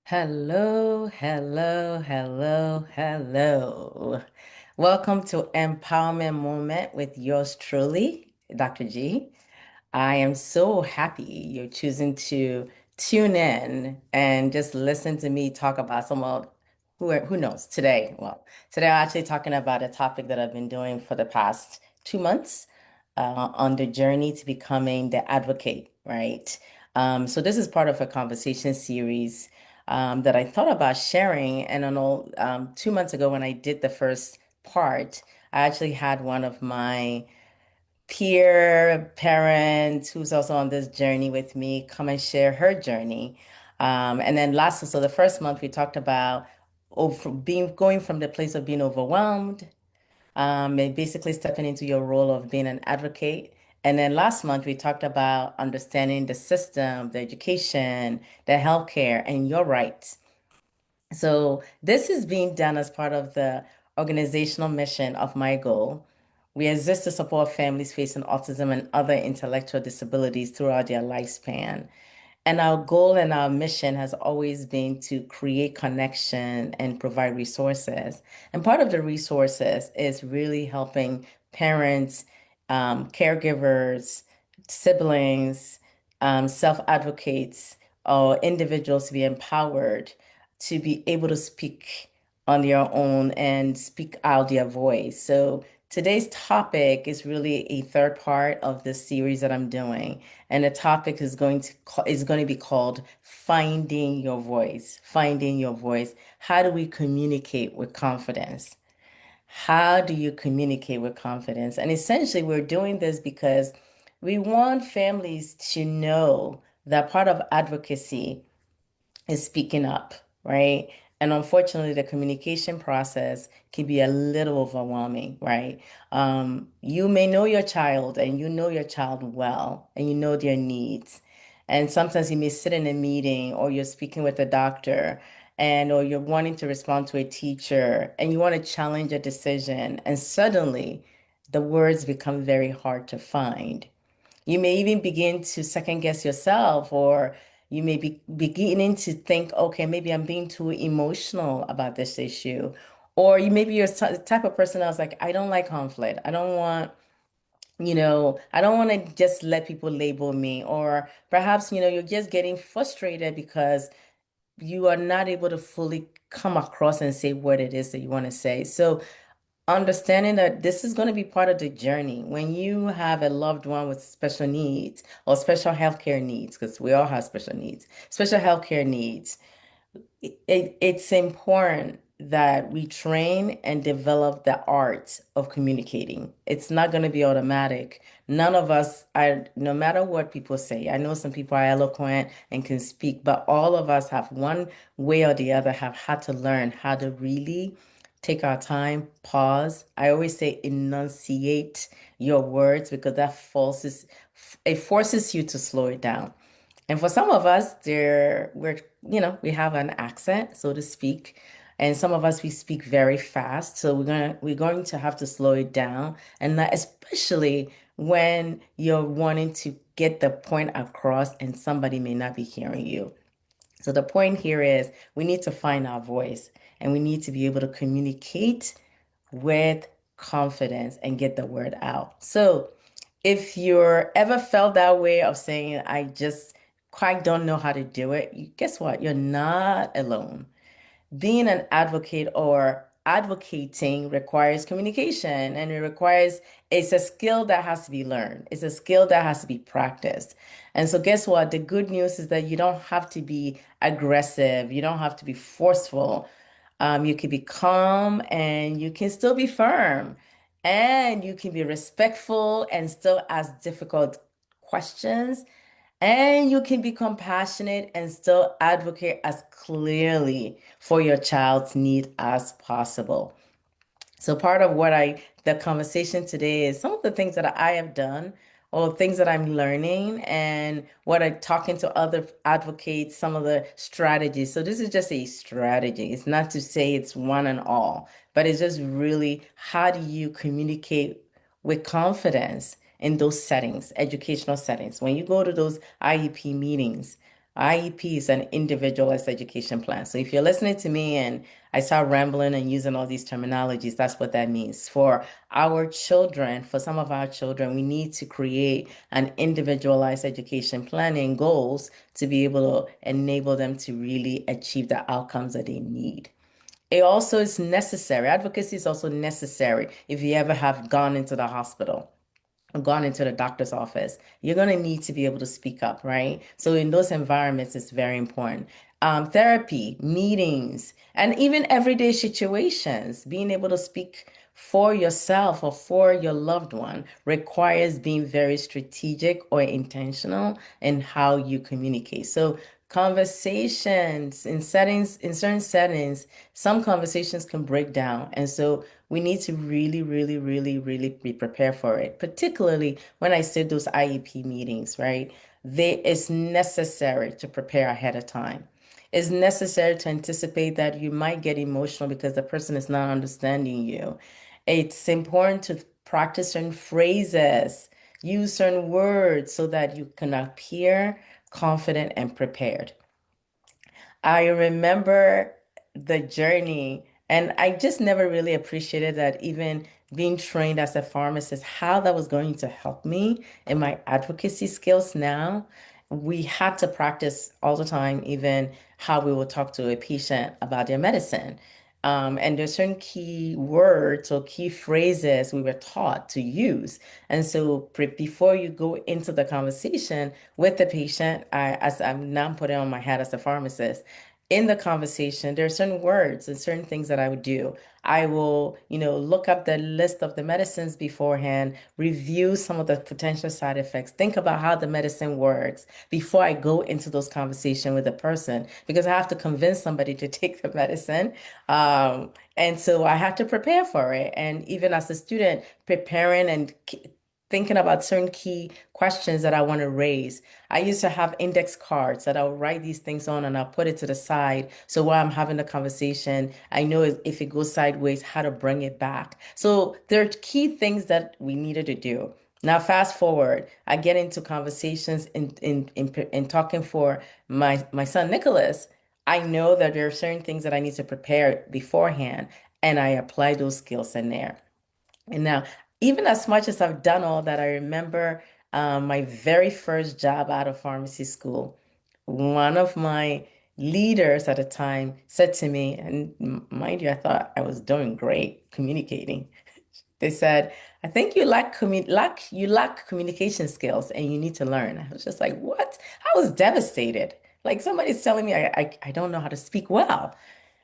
Hello, hello, hello, hello. Welcome to Empowerment Moment with yours truly, Dr. G. I am so happy you're choosing to tune in and just listen to me talk about some of who knows today. Well, today I'm actually talking about a topic that I've been doing for the past 2 months on the journey to becoming the advocate, right? So this is part of a conversation series that I thought about sharing. And I know 2 months ago when I did the first part, I actually had one of my peer parent who's also on this journey with me come and share her journey. And then so the first month we talked about going from the place of being overwhelmed, and basically stepping into your role of being an advocate. And then last month we talked about understanding the system, the education, the healthcare, and your rights. So this is being done as part of the organizational mission of my goal. We exist to support families facing autism and other intellectual disabilities throughout their lifespan. And our goal and our mission has always been to create connection and provide resources. And part of the resources is really helping parents, caregivers, siblings, self-advocates, or individuals to be empowered to be able to speak on their own and speak out their voice. So today's topic is really a third part of this series that I'm doing. And the topic is going to be called Finding Your Voice. Finding Your Voice. How do we communicate with confidence? How do you communicate with confidence? And essentially, we're doing this because we want families to know that part of advocacy is speaking up, right? And unfortunately, the communication process can be a little overwhelming, right? You may know your child and you know your child well and you know their needs. And sometimes you may sit in a meeting or you're speaking with a doctor and or you're wanting to respond to a teacher and you want to challenge a decision and suddenly the words become very hard to find. You may even begin to second guess yourself, or you may be beginning to think, okay, maybe I'm being too emotional about this issue. Or you maybe you're the type of person that's like, I don't like conflict. I don't want to just let people label me. Or perhaps, you're just getting frustrated because you are not able to fully come across and say what it is that you want to say. So understanding that this is going to be part of the journey. When you have a loved one with special needs or special healthcare needs, because we all have special needs, special healthcare needs, it's important that we train and develop the art of communicating. It's not going to be automatic. None of us are, no matter what people say. I know some people are eloquent and can speak, but all of us have one way or the other have had to learn how to really take our time, pause. I always say enunciate your words because it forces you to slow it down. And for some of us, we have an accent, so to speak. And some of us, we speak very fast. So we're going to have to slow it down. And that especially when you're wanting to get the point across and somebody may not be hearing you. So the point here is we need to find our voice and we need to be able to communicate with confidence and get the word out. So if you're ever felt that way of saying, I just quite don't know how to do it, guess what? You're not alone. Being an advocate or advocating requires communication and it's a skill that has to be learned. It's a skill that has to be practiced. And so guess what? The good news is that you don't have to be aggressive. You don't have to be forceful. You can be calm and you can still be firm and you can be respectful and still ask difficult questions and you can be compassionate and still advocate as clearly for your child's need as possible. So part of the conversation today is some of the things that I have done or things that I'm learning and what I'm talking to other advocates, some of the strategies. So this is just a strategy. It's not to say it's one and all, but it's just really how do you communicate with confidence in those settings, educational settings. When you go to those IEP meetings, IEP is an individualized education plan. So if you're listening to me and I start rambling and using all these terminologies, that's what that means. For our children, for some of our children, we need to create an individualized education plan and goals to be able to enable them to really achieve the outcomes that they need. It also is necessary. Advocacy is also necessary if you ever have gone into the hospital, gone into the doctor's office, you're going to need to be able to speak up, right? So in those environments, it's very important. Therapy, meetings, and even everyday situations, being able to speak for yourself or for your loved one requires being very strategic or intentional in how you communicate. So conversations in certain settings, some conversations can break down. And so we need to really, really, really, really be prepared for it, particularly when I said those IEP meetings, right? It's necessary to prepare ahead of time. It's necessary to anticipate that you might get emotional because the person is not understanding you. It's important to practice certain phrases, use certain words so that you can appear confident and prepared. I remember the journey, and I just never really appreciated that even being trained as a pharmacist, how that was going to help me in my advocacy skills now. We had to practice all the time, even how we would talk to a patient about their medicine. And there's certain key words or key phrases we were taught to use. And so before you go into the conversation with the patient, as I'm now putting on my hat as a pharmacist, in the conversation, there are certain words and certain things that I would do. I will, look up the list of the medicines beforehand, review some of the potential side effects, think about how the medicine works before I go into those conversations with the person, because I have to convince somebody to take the medicine. And so I have to prepare for it. And even as a student, preparing and thinking about certain key questions that I want to raise. I used to have index cards that I'll write these things on and I'll put it to the side. So while I'm having the conversation, I know if it goes sideways, how to bring it back. So there are key things that we needed to do. Now, fast forward, I get into conversations in talking for my son Nicholas. I know that there are certain things that I need to prepare beforehand, and I apply those skills in there. And now, even as much as I've done all that, I remember my very first job out of pharmacy school. One of my leaders at the time said to me, and mind you, I thought I was doing great communicating. They said, "I think you lack communication skills, and you need to learn." I was just like, "What?" I was devastated. Like somebody's telling me I don't know how to speak well.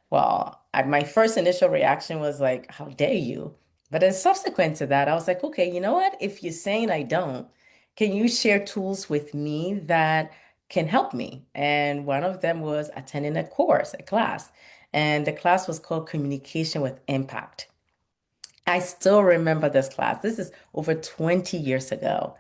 Well, my first initial reaction was like, how dare you? But then subsequent to that, I was like, okay, you know what? If you're saying I don't, can you share tools with me that can help me? And one of them was attending a course, a class. And the class was called Communication with Impact. I still remember this class. This is over 20 years ago.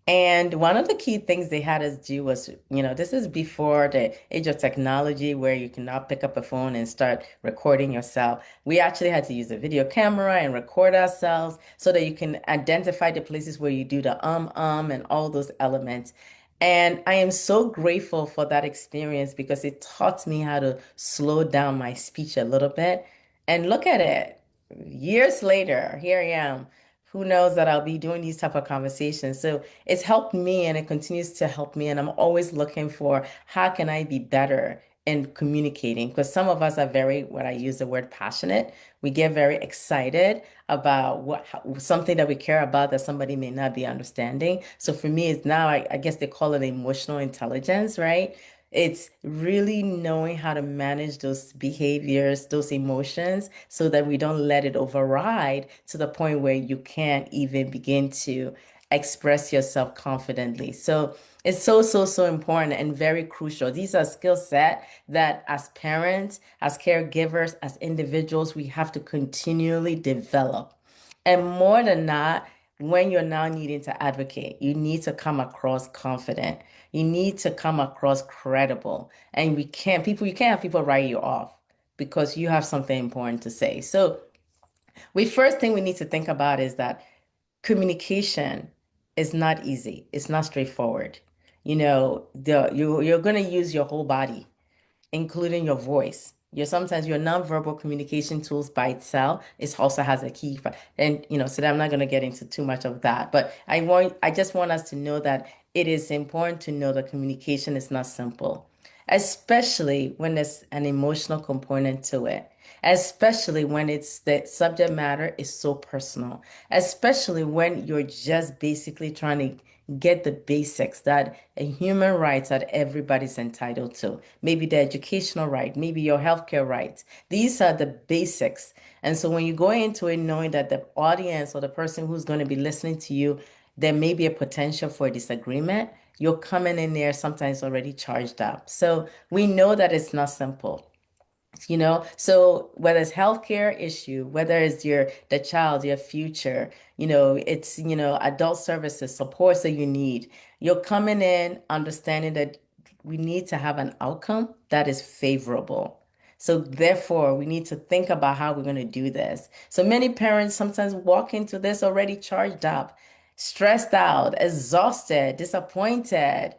And one of the key things they had us do was, this is before the age of technology where you can now pick up a phone and start recording yourself. We actually had to use a video camera and record ourselves so that you can identify the places where you do the and all those elements. And I am so grateful for that experience because it taught me how to slow down my speech a little bit. And look at it. Years later, here I am. Who knows that I'll be doing these type of conversations. So it's helped me and it continues to help me. And I'm always looking for how can I be better in communicating? Because some of us are very, when I use the word passionate, we get very excited about something that we care about that somebody may not be understanding. So for me, it's now, I guess they call it emotional intelligence, right? It's really knowing how to manage those behaviors, those emotions, so that we don't let it override to the point where you can't even begin to express yourself confidently. So it's so, so, so important and very crucial. These are skill set that as parents, as caregivers, as individuals, we have to continually develop. And more than that, when you're now needing to advocate, you need to come across confident. You need to come across credible. And you can't have people write you off because you have something important to say. So we first thing we need to think about is that communication is not easy. It's not straightforward. you're going to use your whole body, including your voice. Sometimes your nonverbal communication tools by itself is also has a key, and so that I'm not going to get into too much of that. But I just want us to know that it is important to know that communication is not simple, especially when there's an emotional component to it, especially when it's the subject matter is so personal, especially when you're just basically trying to get the basics that a human rights that everybody's entitled to. Maybe the educational right, maybe your healthcare rights. These are the basics. And so when you go into it knowing that the audience or the person who's going to be listening to you, there may be a potential for a disagreement, you're coming in there sometimes already charged up. So we know that it's not simple. So whether it's healthcare issue, whether it's the child, your future, it's adult services, supports that you need, you're coming in understanding that we need to have an outcome that is favorable. So therefore, we need to think about how we're going to do this. So many parents sometimes walk into this already charged up, stressed out, exhausted, disappointed,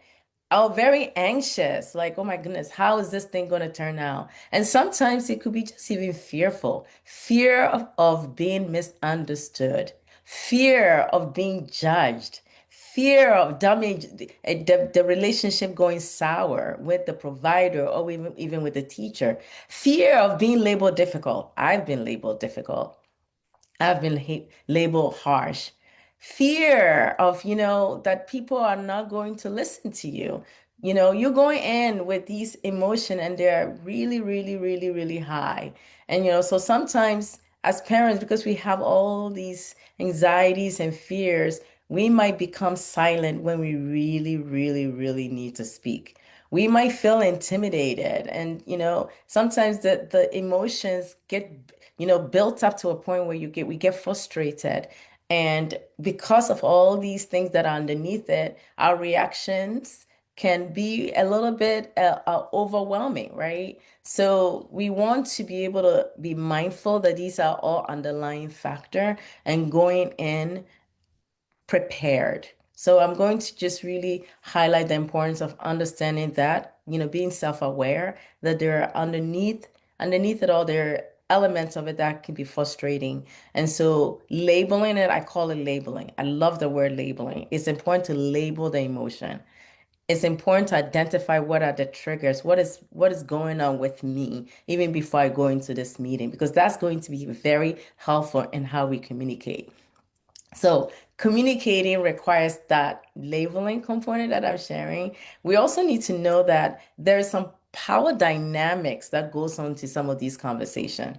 oh, very anxious. Like, oh my goodness, how is this thing going to turn out? And sometimes it could be just even fearful, fear of being misunderstood, fear of being judged, fear of damage, the relationship going sour with the provider or even with the teacher, fear of being labeled difficult. I've been labeled difficult. I've been labeled harsh. Fear of, that people are not going to listen to you. You're going in with these emotion and they're really, really, really, really high. And, so sometimes as parents, because we have all these anxieties and fears, we might become silent when we really, really, really need to speak. We might feel intimidated and sometimes the emotions get built up to a point where we get frustrated. And because of all these things that are underneath it, our reactions can be a little bit overwhelming, right? So we want to be able to be mindful that these are all underlying factor and going in prepared. So I'm going to just really highlight the importance of understanding that, being self-aware that there are underneath it all, there are elements of it that can be frustrating. And so labeling it, I call it labeling. I love the word labeling. It's important to label the emotion. It's important to identify what are the triggers, what is going on with me, even before I go into this meeting, because that's going to be very helpful in how we communicate. So communicating requires that labeling component that I'm sharing. We also need to know that there's some power dynamics that goes on to some of these conversations.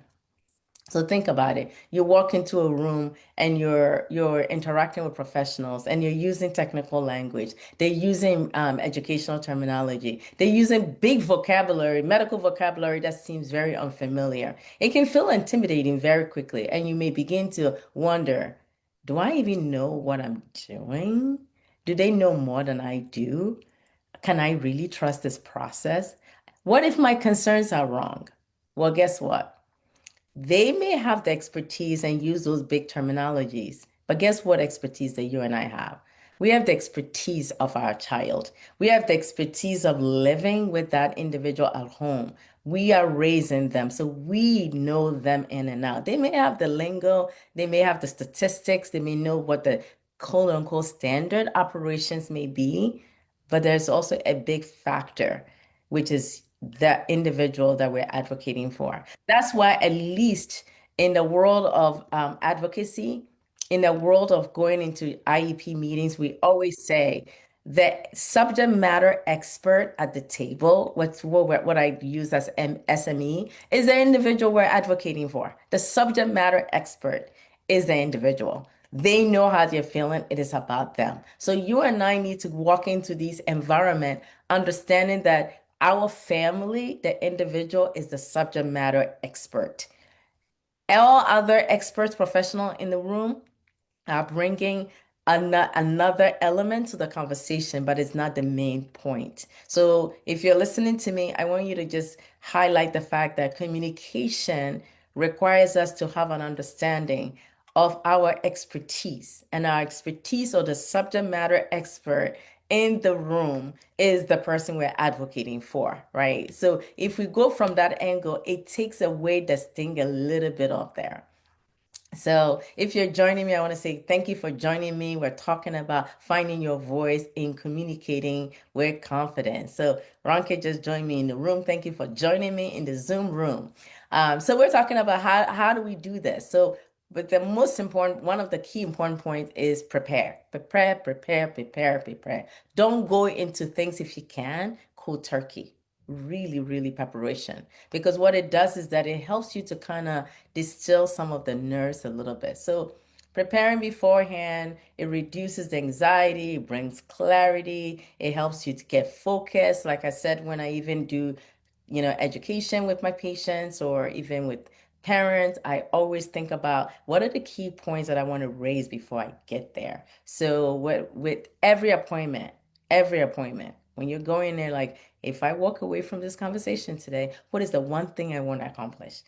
So think about it. You walk into a room and you're interacting with professionals and you're using technical language. They're using educational terminology. They're using big vocabulary, medical vocabulary that seems very unfamiliar. It can feel intimidating very quickly, and you may begin to wonder, do I even know what I'm doing? Do they know more than I do? Can I really trust this process? What if my concerns are wrong? Well, guess what? They may have the expertise and use those big terminologies, but guess what expertise that you and I have? We have the expertise of our child. We have the expertise of living with that individual at home. We are raising them, so we know them in and out. They may have the lingo, they may have the statistics, they may know what the quote unquote standard operations may be, but there's also a big factor, which is the individual that we're advocating for. That's why, at least in the world of advocacy, in the world of going into IEP meetings, we always say the subject matter expert at the table, what I use as SME, is the individual we're advocating for. The subject matter expert is the individual. They know how they're feeling. It is about them. So you and I need to walk into this environment understanding that our family, the individual, is the subject matter expert. All other experts, professional in the room, bringing another element to the conversation, but it's not the main point. So if you're listening to me, I want you to just highlight the fact that communication requires us to have an understanding of our expertise, and our expertise or the subject matter expert in the room is the person we're advocating for, right? So if we go from that angle, it takes away the sting a little bit off there. So, if you're joining me, I want to say thank you for joining me. We're talking about finding your voice in communicating with confidence. So, Ronke just joined me in the room. Thank you for joining me in the Zoom room. So, we're talking about how do we do this? So, but the most important, one of the key important points is prepare. Prepare, prepare, prepare, prepare. Don't go into things if you can, cold turkey. Really, really preparation. Because what it does is that it helps you to kind of distill some of the nerves a little bit. So preparing beforehand, it reduces the anxiety, it brings clarity, it helps you to get focused. Like I said, when I even do, education with my patients or even with parents, I always think about what are the key points that I want to raise before I get there. So with every appointment, when you're going there, like if I walk away from this conversation today, what is the one thing I want to accomplish?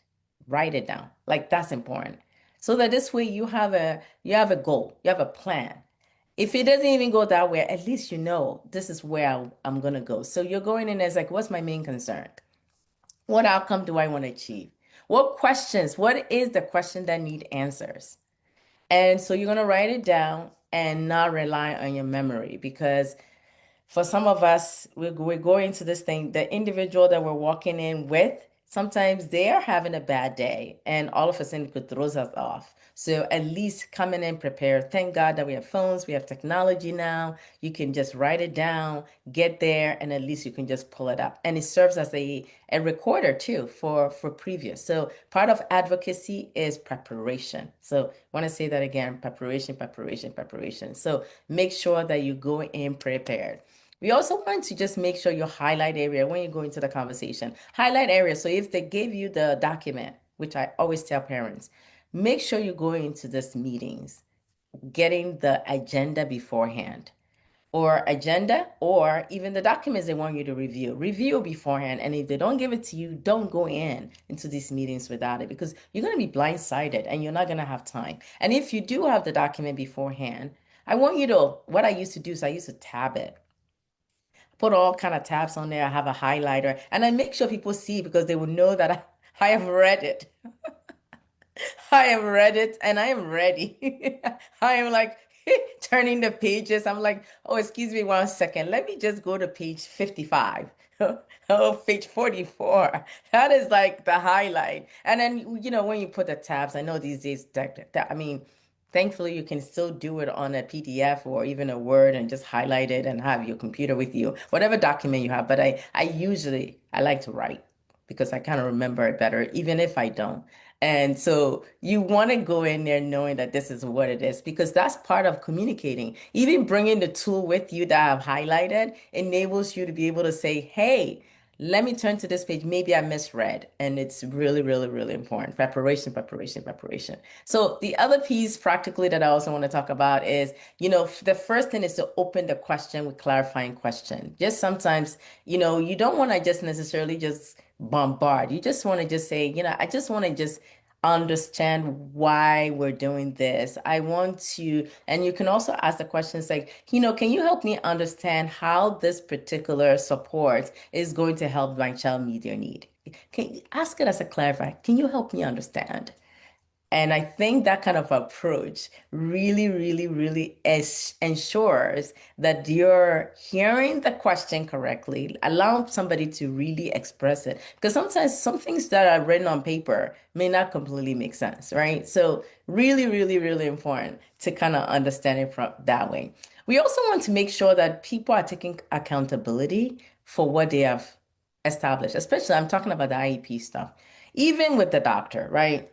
Write it down. Like that's important. So that this way you have a goal, you have a plan. If it doesn't even go that way, at least you know this is where I'm gonna go. So you're going in as like, what's my main concern? What outcome do I want to achieve? What is the question that need answers? And so you're gonna write it down and not rely on your memory because for some of us, we're going to this thing, the individual that we're walking in with, sometimes they are having a bad day and all of a sudden it could throw us off. So at least coming in prepared. Thank God that we have phones, we have technology now. You can just write it down, get there, and at least you can just pull it up. And it serves as a recorder too for previous. So part of advocacy is preparation. So I want to say that again, preparation, preparation, preparation. So make sure that you go in prepared. We also want to just make sure you highlight area when you go into the conversation. Highlight area. So if they gave you the document, which I always tell parents, make sure you go into these meetings, getting the agenda beforehand or even the documents they want you to review beforehand. And if they don't give it to you, don't go into these meetings without it because you're going to be blindsided and you're not going to have time. And if you do have the document beforehand, what I used to do is I used to tab it, put all kind of tabs on there. I have a highlighter, and I make sure people see because they will know that I have read it. I have read it, and I am ready. I am like turning the pages. I'm like, oh, excuse me 1 second. Let me just go to page 55. Oh, page 44. That is like the highlight. And then, when you put the tabs, I know these days I mean, thankfully you can still do it on a PDF or even a Word and just highlight it and have your computer with you, whatever document you have. But I like to write because I kind of remember it better, even if I don't. And so you want to go in there knowing that this is what it is because that's part of communicating. Even bringing the tool with you that I've highlighted enables you to be able to say, hey, let me turn to this page. Maybe I misread. And it's really, really, really important. Preparation, preparation, preparation. So the other piece practically that I also want to talk about is, the first thing is to open the question with clarifying question. Just sometimes, you don't want to just necessarily just bombard. You just want to just say, I just want to just understand why we're doing this. I want to, and you can also ask the questions like, can you help me understand how this particular support is going to help my child meet their need? Can you ask it as a clarifier? Can you help me understand? And I think that kind of approach really, really, really ensures that you're hearing the question correctly, allow somebody to really express it. Because sometimes some things that are written on paper may not completely make sense, right? So really, really, really important to kind of understand it from that way. We also want to make sure that people are taking accountability for what they have established, especially I'm talking about the IEP stuff, even with the doctor, right?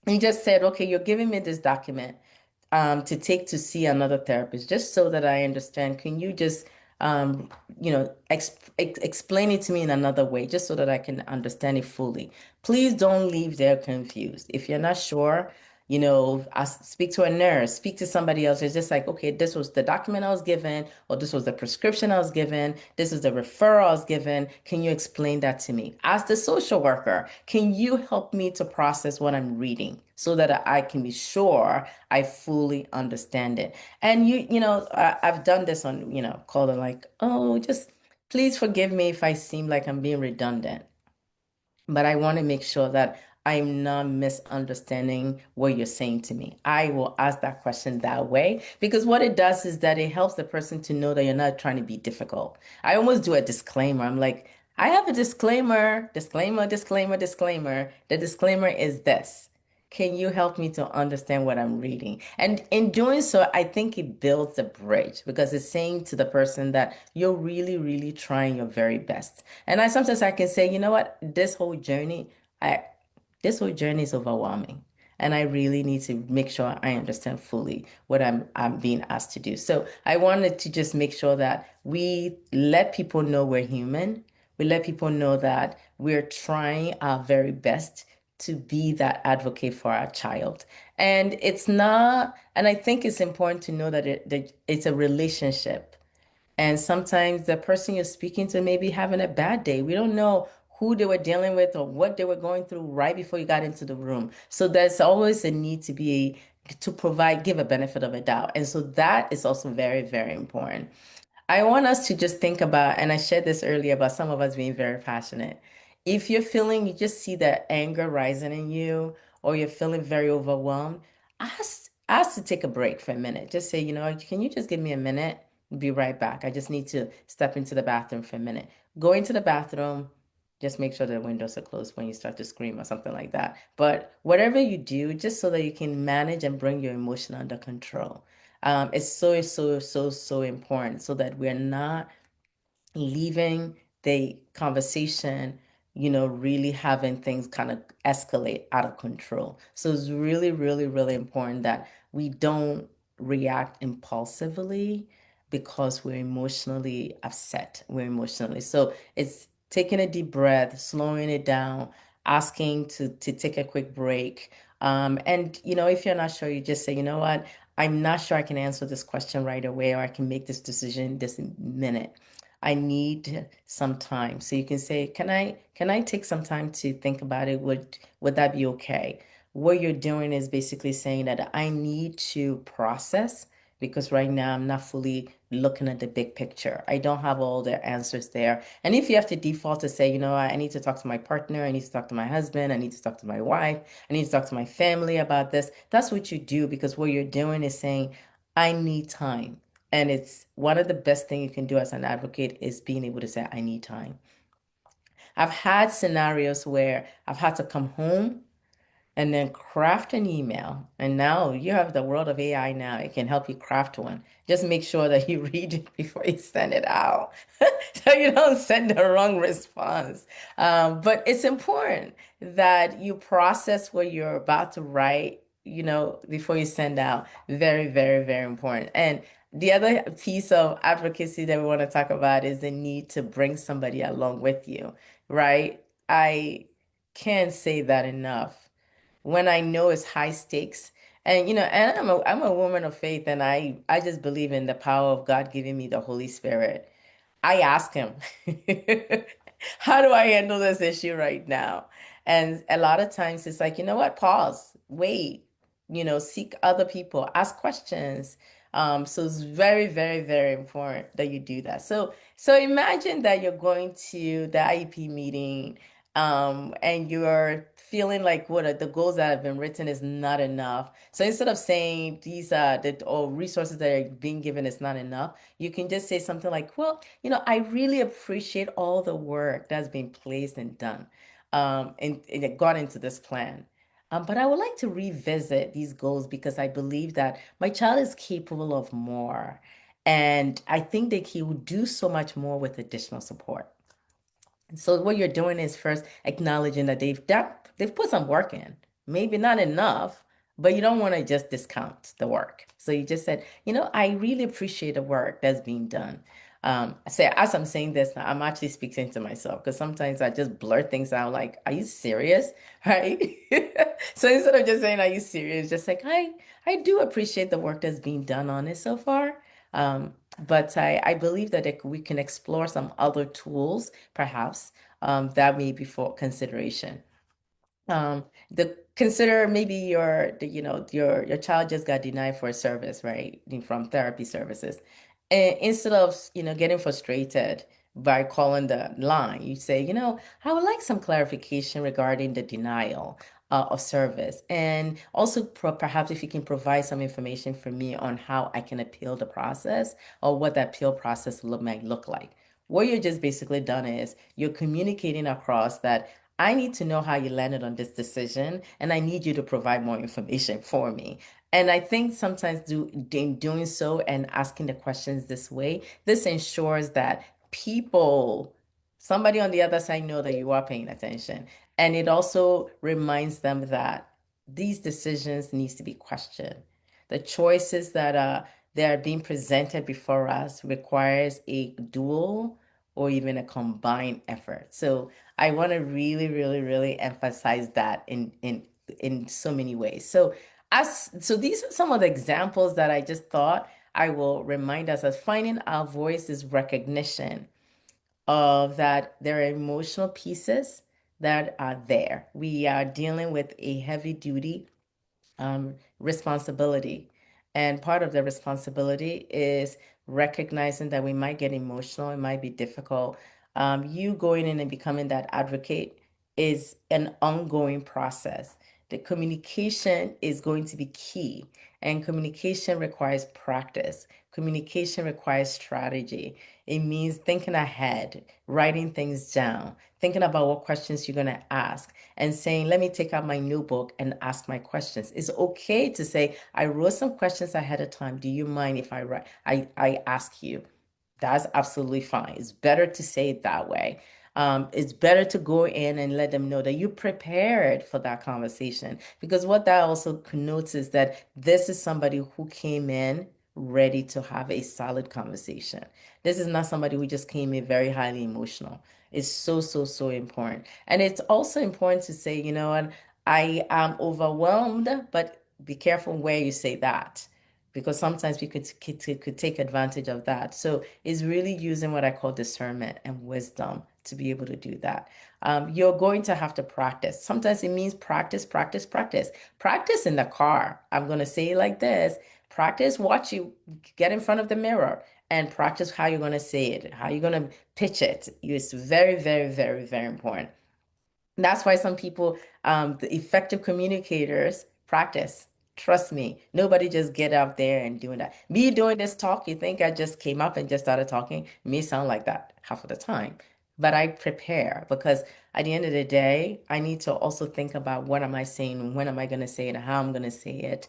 You just said, okay, you're giving me this document to take to see another therapist, just so that I understand. Can you just, explain it to me in another way, just so that I can understand it fully? Please don't leave there confused. If you're not sure, speak to a nurse, speak to somebody else. It's just like, okay, this was the document I was given, or this was the prescription I was given, this is the referral I was given. Can you explain that to me? As the social worker, can you help me to process what I'm reading so that I can be sure I fully understand it? And I've done this on, call it like, oh, just please forgive me if I seem like I'm being redundant, but I want to make sure that I'm not misunderstanding what you're saying to me. I will ask that question that way because what it does is that it helps the person to know that you're not trying to be difficult. I almost do a disclaimer. I'm like, I have a disclaimer, disclaimer, disclaimer, disclaimer. The disclaimer is this. Can you help me to understand what I'm reading? And in doing so, I think it builds a bridge because it's saying to the person that you're really, really trying your very best. And I can say, you know what, I this whole journey is overwhelming. And I really need to make sure I understand fully what I'm being asked to do. So I wanted to just make sure that we let people know we're human. We let people know that we're trying our very best to be that advocate for our child. And it's not, and I think it's important to know that it's a relationship. And sometimes the person you're speaking to may be having a bad day. We don't know who they were dealing with or what they were going through right before you got into the room. So there's always a need to provide, give a benefit of a doubt. And so that is also very, very important. I want us to just think about, and I shared this earlier about some of us being very passionate. If you're feeling, you just see that anger rising in you, or you're feeling very overwhelmed, ask to take a break for a minute. Just say, can you just give me a minute? Be right back. I just need to step into the bathroom for a minute. Go into the bathroom, just make sure the windows are closed when you start to scream or something like that. But whatever you do, just so that you can manage and bring your emotion under control. It's so, so, so, so important so that we're not leaving the conversation, really having things kind of escalate out of control. So it's really, really, really important that we don't react impulsively because we're emotionally upset. We're emotionally. So it's taking a deep breath, slowing it down, asking to take a quick break. And if you're not sure, you just say, you know what, I'm not sure I can answer this question right away, or I can make this decision this minute. I need some time. So you can say, can I take some time to think about it? Would that be okay? What you're doing is basically saying that I need to process because right now I'm not fully looking at the big picture. I don't have all the answers there. And if you have to default to say, I need to talk to my partner, I need to talk to my husband, I need to talk to my wife, I need to talk to my family about this, that's what you do because what you're doing is saying, I need time. And it's one of the best thing you can do as an advocate is being able to say, I need time. I've had scenarios where I've had to come home and then craft an email. And now you have the world of AI now. It can help you craft one. Just make sure that you read it before you send it out so you don't send the wrong response. But it's important that you process what you're about to write, before you send out. Very, very, very important. And the other piece of advocacy that we want to talk about is the need to bring somebody along with you, right? I can't say that enough when I know it's high stakes. And I'm a woman of faith, and I just believe in the power of God giving me the Holy Spirit. I ask him, how do I handle this issue right now? And a lot of times it's like, you know what, pause, wait, seek other people, ask questions. So it's very, very, very important that you do that. So imagine that you're going to the IEP meeting, and you're feeling like what are the goals that have been written is not enough. So instead of saying these are the or resources that are being given is not enough, you can just say something like, well, I really appreciate all the work that's been placed and done, and it got into this plan. But I would like to revisit these goals because I believe that my child is capable of more. And I think that he will do so much more with additional support. So what you're doing is first acknowledging that they've put some work in. Maybe not enough, but you don't want to just discount the work. So you just said, I really appreciate the work that's being done. Say as I'm saying this now, I'm actually speaking to myself because sometimes I just blurt things out like, "Are you serious?" Right? So instead of just saying, "Are you serious?" Just like, I do appreciate the work that's being done on it so far. But I believe that we can explore some other tools, perhaps, that may be for consideration. The consider maybe your child just got denied for a service, right? From therapy services. And instead of, getting frustrated by calling the line, you say, I would like some clarification regarding the denial of service. And also perhaps if you can provide some information for me on how I can appeal the process or what that appeal process might look like. What you're just basically done is you're communicating across that I need to know how you landed on this decision, and I need you to provide more information for me. And I think sometimes in doing so and asking the questions this way, this ensures that somebody on the other side know that you are paying attention. And it also reminds them that these decisions needs to be questioned. The choices that are being presented before us requires a dual or even a combined effort. So I want to really, really, really emphasize that in so many ways. So these are some of the examples that I just thought I will remind us as finding our voice is recognition of that there are emotional pieces that are there. We are dealing with a heavy duty responsibility. And part of the responsibility is recognizing that we might get emotional, it might be difficult. You going in and becoming that advocate is an ongoing process. The communication is going to be key, and communication requires practice. Communication requires strategy. It means thinking ahead, writing things down, thinking about what questions you're going to ask and saying, let me take out my notebook and ask my questions. It's okay to say, I wrote some questions ahead of time. Do you mind if I ask you? That's absolutely fine. It's better to say it that way. It's better to go in and let them know that you prepared for that conversation because what that also connotes is that this is somebody who came in ready to have a solid conversation. This is not somebody who just came in very highly emotional. It's so, so, so important. And it's also important to say, what, I am overwhelmed, but be careful where you say that because sometimes we could take advantage of that. So it's really using what I call discernment and wisdom to be able to do that. You're going to have to practice. Sometimes it means practice, practice, practice. Practice in the car. I'm going to say it like this. Practice, watch you get in front of the mirror and practice how you're going to say it, how you're going to pitch it. It's very, very, very, very important. That's why some people, the effective communicators, practice. Trust me, nobody just get out there and doing that. Me doing this talk, you think I just came up and just started talking? It may sound like that half of the time, but I prepare because at the end of the day, I need to also think about what am I saying, when am I going to say it, how I'm going to say it.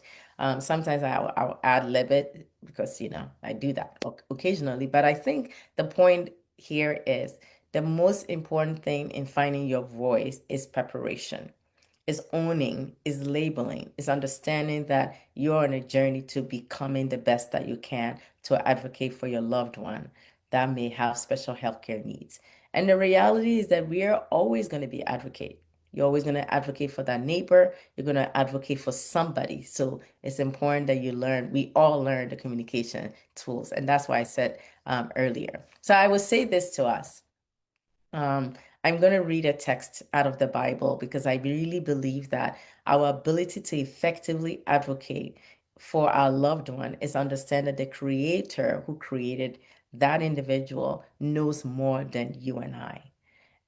Sometimes I'll ad lib it because, I do that occasionally, but I think the point here is the most important thing in finding your voice is preparation, is owning, is labeling, is understanding that you're on a journey to becoming the best that you can to advocate for your loved one that may have special healthcare needs. And the reality is that we are always going to be advocate. You're always going to advocate for that neighbor. You're going to advocate for somebody. So it's important that we all learn the communication tools. And that's why I said earlier. So I would say this to us. Um, I'm going to read a text out of the Bible because I really believe that our ability to effectively advocate for our loved one is understand that the creator who created that individual knows more than you and I.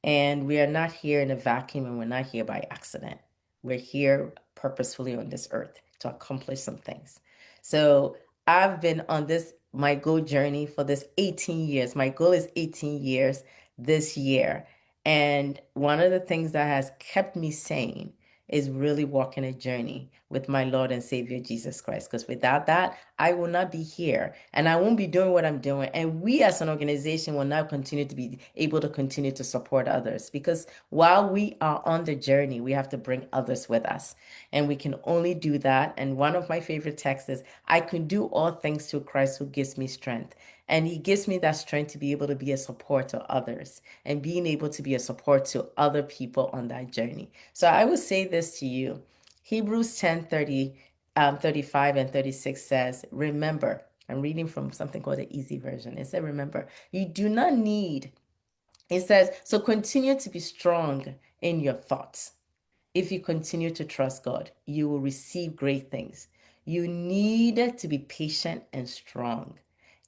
And we are not here in a vacuum and we're not here by accident. We're here purposefully on this earth to accomplish some things. So I've been on my goal journey for this 18 years. My goal is 18 years this year. And one of the things that has kept me sane is really walking a journey with my Lord and Savior Jesus Christ. Because without that, I will not be here and I won't be doing what I'm doing. And we as an organization will not continue to be able to continue to support others because while we are on the journey, we have to bring others with us. And we can only do that. And one of my favorite texts is, I can do all things through Christ who gives me strength. And he gives me that strength to be able to be a support to others and being able to be a support to other people on that journey. So I would say this to you. Hebrews 10:30, 35 and 36 says, remember, I'm reading from something called the Easy Version. It said, remember, you do not need, it says, so continue to be strong in your thoughts. If you continue to trust God, you will receive great things. You need to be patient and strong.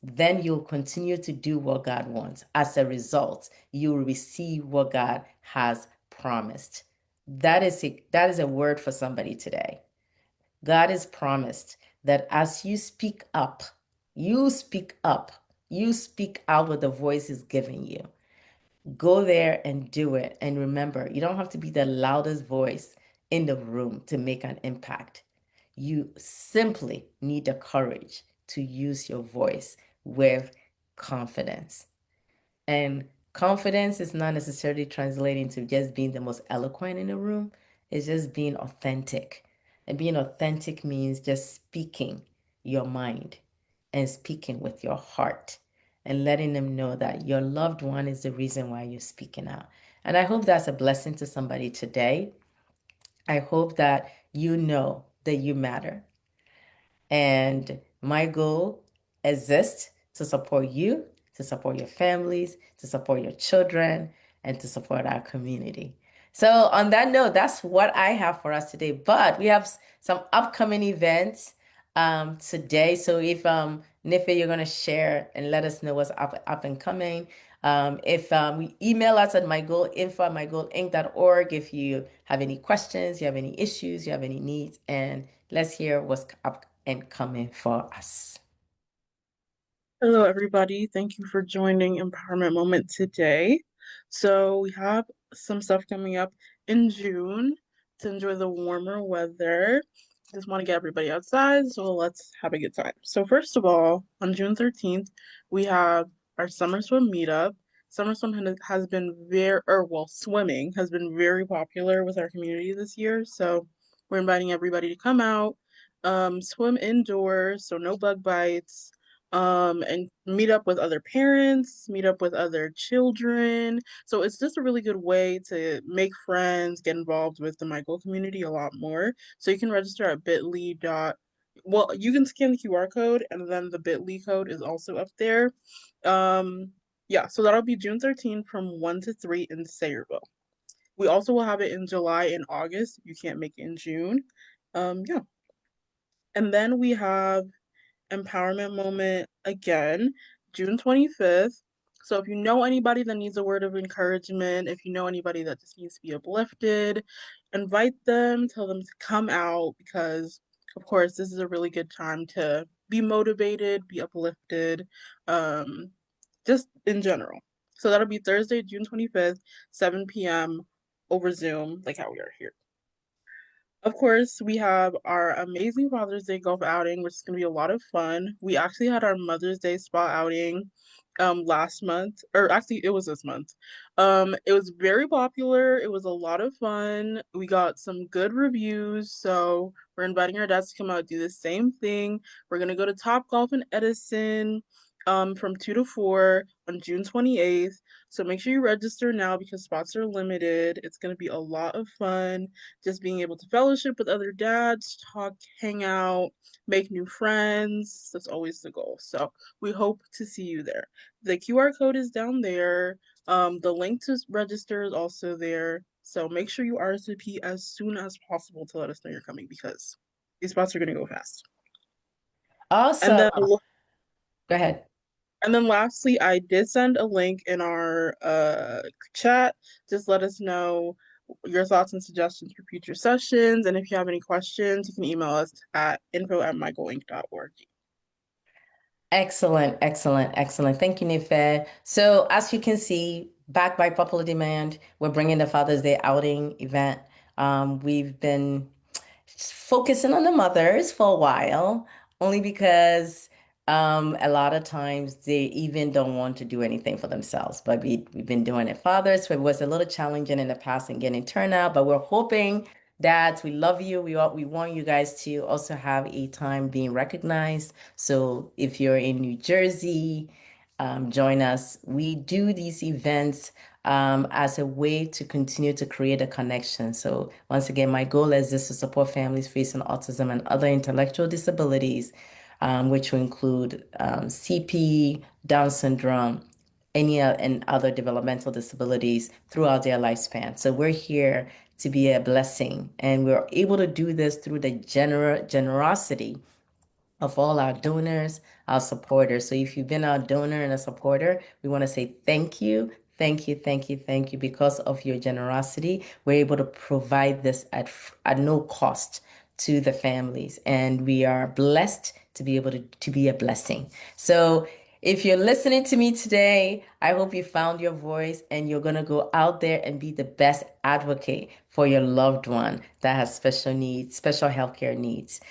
Then you'll continue to do what God wants. As a result, you will receive what God has promised. That is a word for somebody today. God has promised that as you speak up, you speak out what the voice is giving you. Go there and do it. And remember, you don't have to be the loudest voice in the room to make an impact. You simply need the courage to use your voice with confidence. And confidence is not necessarily translating to just being the most eloquent in the room, it's just being authentic. And being authentic means just speaking your mind and speaking with your heart and letting them know that your loved one is the reason why you're speaking out. And I hope that's a blessing to somebody today. I hope that you know that you matter. And my goal exists to support you, to support your families, to support your children, and to support our community. So, on that note, that's what I have for us today. But we have some upcoming events today. So, if Nife, you're going to share and let us know what's up and coming. If we email us at mygoalinfo@mygoalinc.org if you have any questions, you have any issues, you have any needs, and let's hear what's up and coming for us. Hello, everybody. Thank you for joining Empowerment Moment today. So, we have some stuff coming up in June to enjoy the warmer weather. Just want to get everybody outside, so let's have a good time. So, first of all, on June 13th, we have our summer swim meetup. Summer swim has been swimming has been very popular with our community this year. So, we're inviting everybody to come out, swim indoors, so no bug bites, and meet up with other parents, meet up with other children. So it's just a really good way to make friends, get involved with the My Goal community a lot more. So you can register at bit.ly dot well, you can scan the QR code and then the bit.ly code is also up there. Um, yeah, so that'll be June 13th from 1 to 3 in Sayreville. We also will have it in July and August. You can't make it in June. Yeah. And then we have Empowerment Moment again, June 25th. So if you know anybody that needs a word of encouragement, if you know anybody that just needs to be uplifted, invite them, tell them to come out because, of course, this is a really good time to be motivated, be uplifted, um, just in general. So that'll be Thursday, June 25th, 7 p.m. over Zoom, like how we are here. Of course, we have our amazing Father's Day golf outing, which is going to be a lot of fun. We actually had our Mother's Day spa outing last month, or actually it was this month. It was very popular. It was a lot of fun. We got some good reviews, so we're inviting our dads to come out do the same thing. We're going to go to Top Golf in Edison from 2 to 4 on June 28th. So make sure you register now because spots are limited. It's going to be a lot of fun just being able to fellowship with other dads, talk, hang out, make new friends. That's always the goal. So we hope to see you there. The QR code is down there. The link to register is also there. So make sure you RSVP as soon as possible to let us know you're coming because these spots are going to go fast. And Awesome. then Go ahead. and then lastly, I did send a link in our chat. Just let us know your thoughts and suggestions for future sessions. And if you have any questions, you can email us at info@mygoalinc.org. Excellent, excellent, excellent. Thank you, Nife. So, as you can see, backed by popular demand, we're bringing the Father's Day outing event. We've been focusing on the mothers for a while, only because a lot of times they even don't want to do anything for themselves. But we've been doing it fathers, so it was a little challenging in the past in getting turnout, but we're hoping that we love you. We want you guys to also have a time being recognized. So if you're in New Jersey, join us. We do these events as a way to continue to create a connection. So, once again, my goal is this to support families facing autism and other intellectual disabilities, which will include CP, Down syndrome, and other developmental disabilities throughout their lifespan. So, we're here to be a blessing, and we're able to do this through the generosity of all our donors, our supporters. So if you've been our donor and a supporter, we want to say thank you, thank you, thank you, thank you. Because of your generosity, we're able to provide this at no cost to the families, and we are blessed to be able to be a blessing. So if you're listening to me today, I hope you found your voice and you're going to go out there and be the best advocate for your loved one that has special needs, special healthcare needs.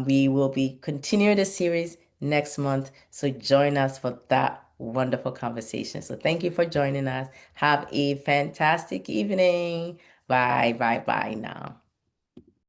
We will be continuing the series next month, so join us for that wonderful conversation. So thank you for joining us. Have a fantastic evening. Bye, bye, bye now.